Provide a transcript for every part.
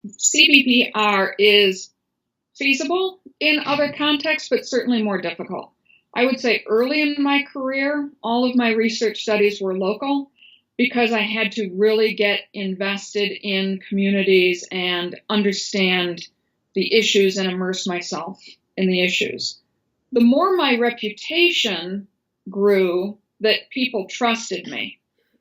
CBPR is feasible in other contexts, but certainly more difficult. I would say early in my career, all of my research studies were local because I had to really get invested in communities and understand the issues and immerse myself in the issues. The more my reputation grew, that people trusted me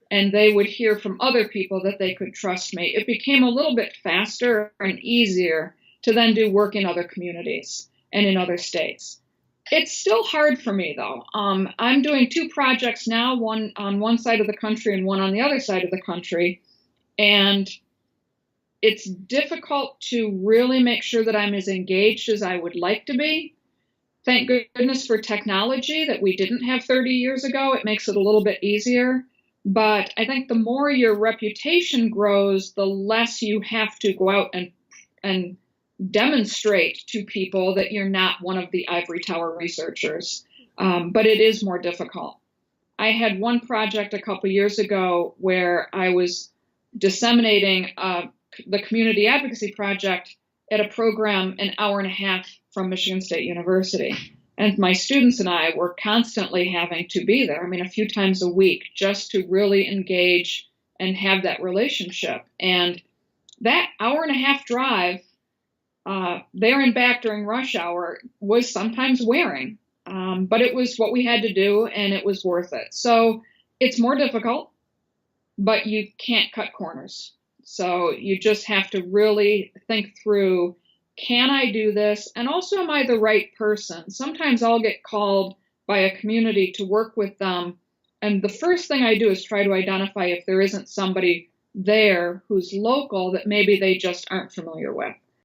and they would hear from other people that they could trust me, it became a little bit faster and easier to then do work in other communities and in other states. It's still hard for me, though. I'm doing two projects now, one on one side of the country and one on the other side of the country. And it's difficult to really make sure that I'm as engaged as I would like to be. Thank goodness for technology that we didn't have 30 years ago. It makes it a little bit easier. But I think the more your reputation grows, the less you have to go out and demonstrate to people that you're not one of the ivory tower researchers. But it is more difficult. I had one project a couple years ago where I was disseminating the community advocacy project at a program an hour and a half from Michigan State University. And my students and I were constantly having to be there, a few times a week, just to really engage and have that relationship. And that hour and a half drive there and back during rush hour was sometimes wearing, but it was what we had to do and it was worth it. So it's more difficult, but you can't cut corners. So you just have to really think through, can I do this? And also, am I the right person? Sometimes I'll get called by a community to work with them. And the first thing I do is try to identify if there isn't somebody there who's local that maybe they just aren't familiar with.